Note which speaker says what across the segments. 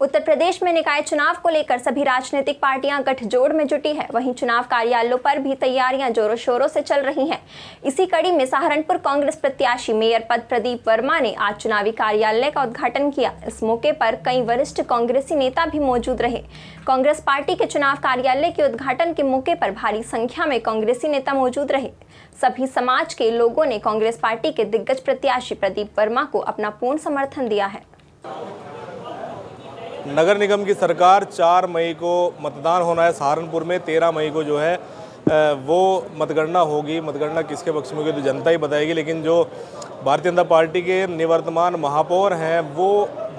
Speaker 1: उत्तर प्रदेश में निकाय चुनाव को लेकर सभी राजनीतिक पार्टियां गठजोड़ में जुटी है। वहीं चुनाव कार्यालयों पर भी तैयारियां जोरों शोरों से चल रही हैं। इसी कड़ी में सहारनपुर कांग्रेस प्रत्याशी मेयर पद प्रदीप वर्मा ने आज चुनावी कार्यालय का उद्घाटन किया। इस मौके पर कई वरिष्ठ कांग्रेसी नेता भी मौजूद रहे। कांग्रेस पार्टी के चुनाव कार्यालय के उद्घाटन के मौके पर भारी संख्या में कांग्रेसी नेता मौजूद रहे। सभी समाज के लोगों ने कांग्रेस पार्टी के दिग्गज प्रत्याशी प्रदीप वर्मा को अपना पूर्ण समर्थन दिया है।
Speaker 2: नगर निगम की सरकार 4 मई को मतदान होना है। सहारनपुर में 13 मई को जो है वो मतगणना होगी। मतगणना किसके पक्ष में होगी तो जनता ही बताएगी। लेकिन जो भारतीय जनता पार्टी के निवर्तमान महापौर हैं वो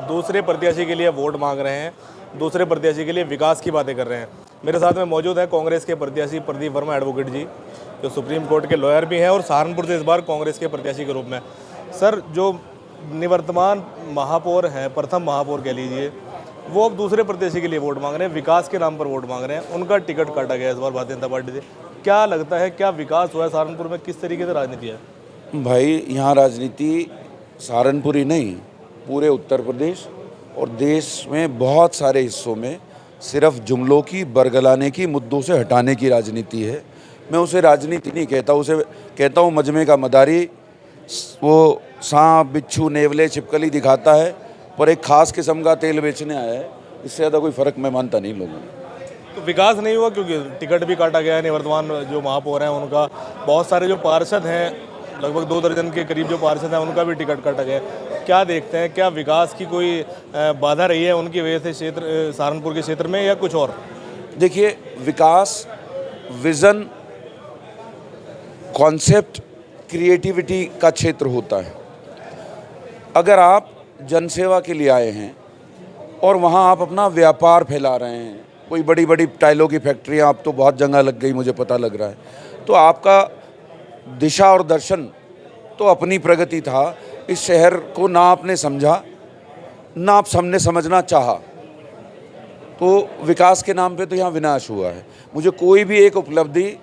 Speaker 2: दूसरे प्रत्याशी के लिए वोट मांग रहे हैं, दूसरे प्रत्याशी के लिए विकास की बातें कर रहे हैं। मेरे साथ में मौजूद है कांग्रेस के प्रत्याशी प्रदीप वर्मा एडवोकेट जी, जो सुप्रीम कोर्ट के लॉयर भी हैं और सहारनपुर से इस बार कांग्रेस के प्रत्याशी के रूप में। सर, जो निवर्तमान महापौर हैं, प्रथम महापौर कह लीजिए, वो अब दूसरे प्रत्याशी के लिए वोट मांग रहे हैं, विकास के नाम पर वोट मांग रहे हैं। उनका टिकट काटा गया इस बार भारतीय जनता पार्टी से। क्या लगता है, क्या विकास हुआ है सहारनपुर में? किस तरीके से राजनीति है?
Speaker 3: भाई, यहाँ राजनीति सहारनपुर ही नहीं, पूरे उत्तर प्रदेश और देश में बहुत सारे हिस्सों में सिर्फ जुमलों की, बरगलाने की, मुद्दों से हटाने की राजनीति है। मैं उसे राजनीति नहीं कहता, उसे कहता हूँ मजमे का मदारी। वो सांप, बिच्छू, नेवले, छिपकली दिखाता है पर एक खास किस्म का तेल बेचने आया है। इससे ज़्यादा कोई फ़र्क मैं मानता नहीं लोगों में।
Speaker 2: तो विकास नहीं हुआ क्योंकि टिकट भी काटा गया है। निवर्तमान जो महापौर हैं उनका, बहुत सारे जो पार्षद हैं, लगभग 2 दर्जन के करीब जो पार्षद हैं, उनका भी टिकट काटा गया है। क्या देखते हैं, क्या विकास की कोई बाधा रही है उनकी वजह से क्षेत्र, सहारनपुर के क्षेत्र में, या कुछ और?
Speaker 3: देखिए, विकास विज़न, कॉन्सेप्ट, क्रिएटिविटी का क्षेत्र होता है। अगर आप जनसेवा के लिए आए हैं और वहाँ आप अपना व्यापार फैला रहे हैं, कोई बड़ी बड़ी टाइलों की फैक्ट्रियाँ, अब तो बहुत जगह लग गई, मुझे पता लग रहा है, तो आपका दिशा और दर्शन तो अपनी प्रगति था। इस शहर को ना आपने समझा, ना आप सबने समझना चाहा, तो विकास के नाम पे तो यहाँ विनाश हुआ है। मुझे कोई भी एक उपलब्धि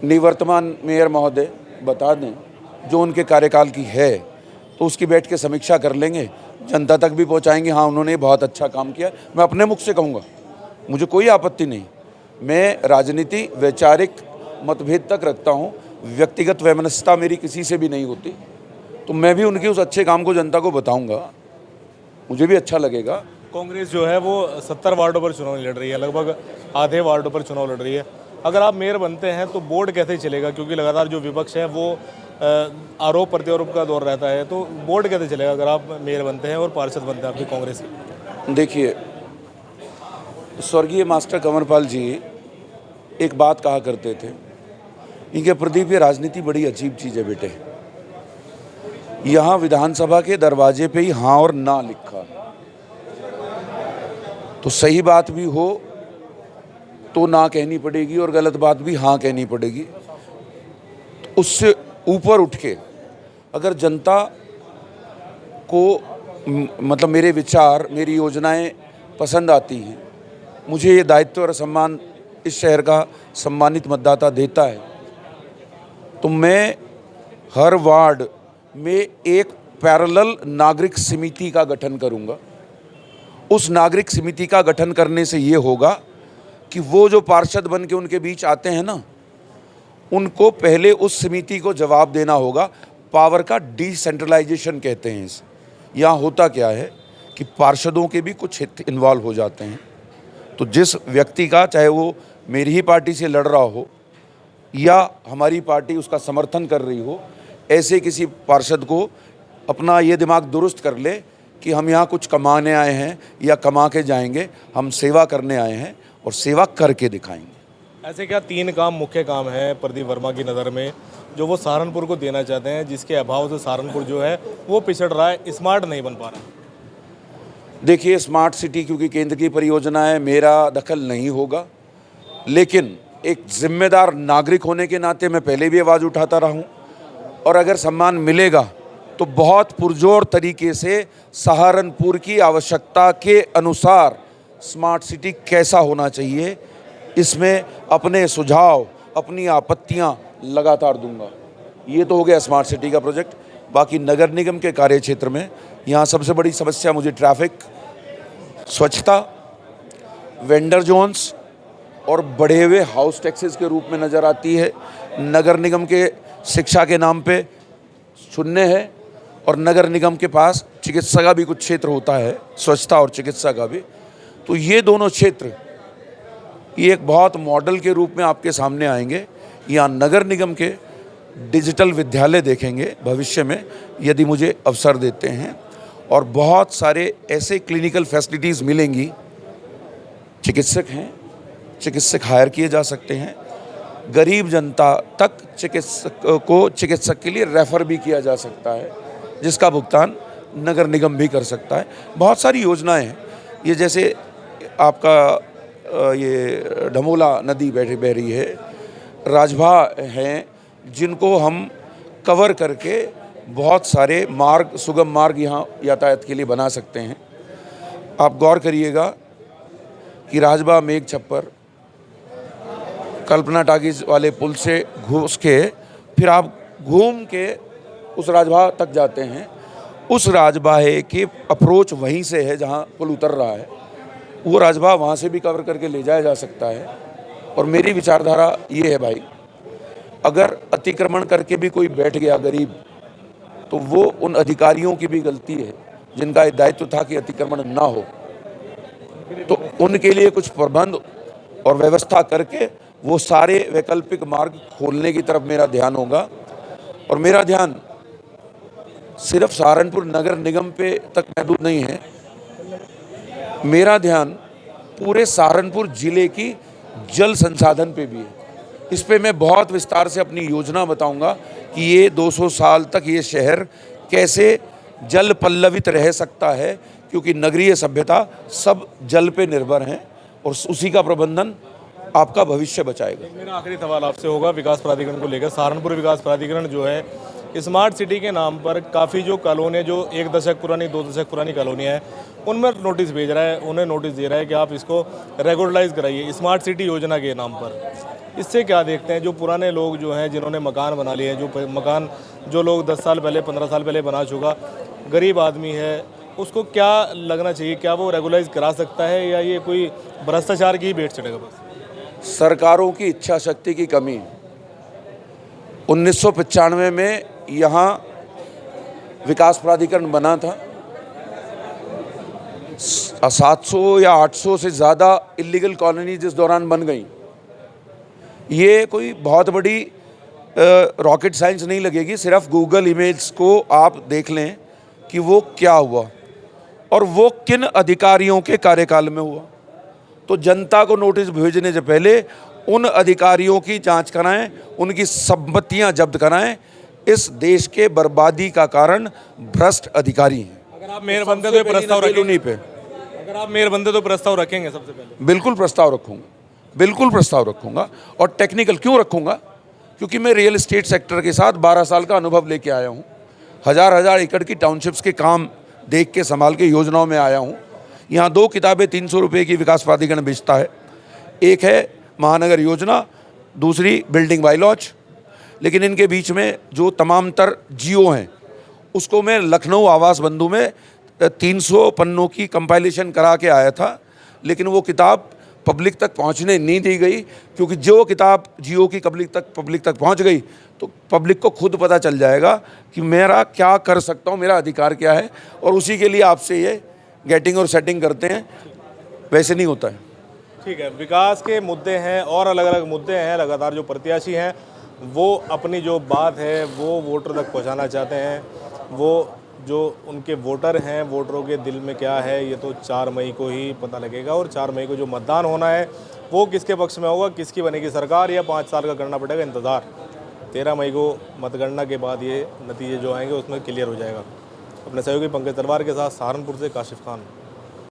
Speaker 3: निवर्तमान मेयर महोदय बता दें जो उनके कार्यकाल की है, तो उसकी बैठ के समीक्षा कर लेंगे, जनता तक भी पहुंचाएंगे। हाँ, उन्होंने बहुत अच्छा काम किया, मैं अपने मुख से कहूँगा, मुझे कोई आपत्ति नहीं। मैं राजनीति वैचारिक मतभेद तक रखता हूँ, व्यक्तिगत वैमनस्यता मेरी किसी से भी नहीं होती, तो मैं भी उनके उस अच्छे काम को जनता को बताऊँगा, मुझे भी अच्छा लगेगा।
Speaker 2: कांग्रेस जो है वो 70 वार्डों पर चुनाव लड़ रही है, लगभग आधे वार्डों पर चुनाव लड़ रही है। अगर आप मेयर बनते हैं तो बोर्ड कैसे चलेगा? क्योंकि लगातार जो विपक्ष है वो आरोप प्रत्यारोप का दौर रहता है, तो बोर्ड कैसे चलेगा अगर आप मेयर बनते हैं और पार्षद बनते हैं आपकी कांग्रेस की?
Speaker 3: देखिए, स्वर्गीय मास्टर कंवरपाल जी एक बात कहा करते थे, इनके प्रदीप, ये राजनीति बड़ी अजीब चीज़ है बेटे। यहाँ विधानसभा के दरवाजे पे ही हाँ और ना लिखा, तो सही बात भी हो तो ना कहनी पड़ेगी और गलत बात भी हाँ कहनी पड़ेगी। तो उससे ऊपर उठ के अगर जनता को मतलब मेरे विचार, मेरी योजनाएं पसंद आती हैं, मुझे ये दायित्व और सम्मान इस शहर का सम्मानित मतदाता देता है, तो मैं हर वार्ड में एक पैरेलल नागरिक समिति का गठन करूंगा। उस नागरिक समिति का गठन करने से ये होगा कि वो जो पार्षद बन के उनके बीच आते हैं ना, उनको पहले उस समिति को जवाब देना होगा। पावर का डिसेंट्रलाइजेशन कहते हैं इसे। यहाँ होता क्या है कि पार्षदों के भी कुछ हित इन्वॉल्व हो जाते हैं, तो जिस व्यक्ति का, चाहे वो मेरी ही पार्टी से लड़ रहा हो या हमारी पार्टी उसका समर्थन कर रही हो, ऐसे किसी पार्षद को अपना ये दिमाग दुरुस्त कर ले कि हम यहाँ कुछ कमाने आए हैं या कमा के जाएंगे, हम सेवा करने आए हैं और सेवा करके दिखाएंगे।
Speaker 2: ऐसे क्या 3 काम, मुख्य काम है प्रदीप वर्मा की नज़र में जो वो सहारनपुर को देना चाहते हैं, जिसके अभाव से सहारनपुर जो है वो पिछड़ रहा है, स्मार्ट नहीं बन पा रहा है?
Speaker 3: देखिए, स्मार्ट सिटी क्योंकि केंद्र की परियोजना है, मेरा दखल नहीं होगा, लेकिन एक जिम्मेदार नागरिक होने के नाते मैं पहले भी आवाज़ उठाता रहा हूँ, और अगर सम्मान मिलेगा तो बहुत पुरजोर तरीके से सहारनपुर की आवश्यकता के अनुसार स्मार्ट सिटी कैसा होना चाहिए, इसमें अपने सुझाव, अपनी आपत्तियां लगातार दूंगा। ये तो हो गया स्मार्ट सिटी का प्रोजेक्ट। बाकी नगर निगम के कार्य क्षेत्र में यहाँ सबसे बड़ी समस्या मुझे ट्रैफिक स्वच्छता, वेंडर जोन्स और बढ़े हुए हाउस टैक्सेस के रूप में नज़र आती है। नगर निगम के शिक्षा के नाम पे शून्य है और नगर निगम के पास चिकित्सा का भी कुछ क्षेत्र होता है, स्वच्छता और चिकित्सा का भी। तो ये दोनों क्षेत्र ये एक बहुत मॉडल के रूप में आपके सामने आएंगे। यहाँ नगर निगम के डिजिटल विद्यालय देखेंगे भविष्य में, यदि मुझे अवसर देते हैं, और बहुत सारे ऐसे क्लिनिकल फैसिलिटीज़ मिलेंगी। चिकित्सक हैं, चिकित्सक हायर किए जा सकते हैं। गरीब जनता तक चिकित्सक के लिए रेफ़र भी किया जा सकता है, जिसका भुगतान नगर निगम भी कर सकता है। बहुत सारी योजनाएं हैं। ये जैसे आपका ये ढमोला नदी बह रही है, राजभा हैं, जिनको हम कवर करके बहुत सारे मार्ग, सुगम मार्ग यहाँ यातायात के लिए बना सकते हैं। आप गौर करिएगा कि राजभा मेघ छप्पर कल्पना टाकीज वाले पुल से घुस के फिर आप घूम के उस राजभा तक जाते हैं। उस राजबाहे की अप्रोच वहीं से है जहाँ पुल उतर रहा है, वो राजभा वहाँ से भी कवर करके ले जाया जा सकता है। और मेरी विचारधारा ये है भाई, अगर अतिक्रमण करके भी कोई बैठ गया गरीब, तो वो उन अधिकारियों की भी गलती है जिनका ये दायित्व था कि अतिक्रमण ना हो। तो उनके लिए कुछ प्रबंध और व्यवस्था करके वो सारे वैकल्पिक मार्ग खोलने की तरफ मेरा ध्यान होगा। और मेरा ध्यान सिर्फ सहारनपुर नगर निगम पे तक महदूद नहीं है, मेरा ध्यान पूरे सहारनपुर जिले की जल संसाधन पे भी है। इस पे मैं बहुत विस्तार से अपनी योजना बताऊंगा कि ये 200 साल तक ये शहर कैसे जल पल्लवित रह सकता है, क्योंकि नगरीय सभ्यता सब जल पे निर्भर हैं और उसी का प्रबंधन आपका भविष्य बचाएगा।
Speaker 2: मेरा आखिरी सवाल आपसे होगा विकास प्राधिकरण को लेकर। सहारनपुर विकास प्राधिकरण जो है स्मार्ट सिटी के नाम पर काफ़ी जो कॉलोनी, जो 1 दशक पुरानी 2 दशक पुरानी कॉलोनियाँ हैं, उनमें नोटिस भेज रहा है, उन्हें नोटिस दे रहा है कि आप इसको रेगुलराइज कराइए स्मार्ट सिटी योजना के नाम पर। इससे क्या देखते हैं, जो पुराने लोग जो हैं जिन्होंने मकान बना लिए हैं, जो मकान जो लोग 10 साल पहले 15 साल पहले बना चुका गरीब आदमी है, उसको क्या लगना चाहिए? क्या वो रेगुलराइज करा सकता है या ये कोई भ्रष्टाचार की ही भेंट चढ़ेगा? बस
Speaker 3: सरकारों की इच्छा शक्ति की कमी। 1995 में यहाँ विकास प्राधिकरण बना था, 700 या 800 से ज़्यादा इलीगल कॉलोनी जिस दौरान बन गई। ये कोई बहुत बड़ी रॉकेट साइंस नहीं लगेगी, सिर्फ गूगल इमेज को आप देख लें कि वो क्या हुआ और वो किन अधिकारियों के कार्यकाल में हुआ। तो जनता को नोटिस भेजने से पहले उन अधिकारियों की जांच कराएं, उनकी संपत्तियां जब्त कराएं। इस देश के बर्बादी का कारण भ्रष्ट अधिकारी हैं।
Speaker 2: अगर आप मेयर बनते तो प्रस्ताव रखेंगे पे? अगर आप मेयर बनते तो प्रस्ताव रखेंगे सबसे पहले?
Speaker 3: बिल्कुल प्रस्ताव रखूंगा, बिल्कुल प्रस्ताव रखूंगा। और टेक्निकल क्यों रखूंगा? क्योंकि मैं रियल एस्टेट सेक्टर के साथ 12 साल का अनुभव लेके आया हूँ। हजार एकड़ की टाउनशिप्स के काम देख के संभाल के योजनाओं में आया हूँ। यहाँ 2 किताबें 300 रुपये की विकास प्राधिकरण बेचता है। एक है महानगर योजना, दूसरी बिल्डिंग बायलॉज। लेकिन इनके बीच में जो तमाम तर जियो हैं, उसको मैं लखनऊ आवास बंधु में 300 पन्नों की कंपाइलेशन करा के आया था। लेकिन वो किताब पब्लिक तक पहुंचने नहीं दी गई, क्योंकि जो किताब जियो की पब्लिक तक पहुंच गई तो पब्लिक को खुद पता चल जाएगा कि मेरा क्या कर सकता हूं, मेरा अधिकार क्या है। और उसी के लिए आपसे ये गेटिंग और सेटिंग करते हैं, वैसे नहीं होता है।
Speaker 2: ठीक है, विकास के मुद्दे हैं और अलग अलग मुद्दे हैं। लगातार जो प्रत्याशी हैं वो अपनी जो बात है वो वोटर तक पहुंचाना चाहते हैं। वो जो उनके वोटर हैं, वोटरों के दिल में क्या है, ये तो 4 मई को ही पता लगेगा। और 4 मई को जो मतदान होना है वो किसके पक्ष में होगा, किसकी बनेगी सरकार, या 5 साल का करना पड़ेगा इंतज़ार। 13 मई को मतगणना के बाद ये नतीजे जो आएंगे उसमें क्लियर हो जाएगा। अपने सहयोगी पंकज तलवार के साथ सहारनपुर से काशिफ खान।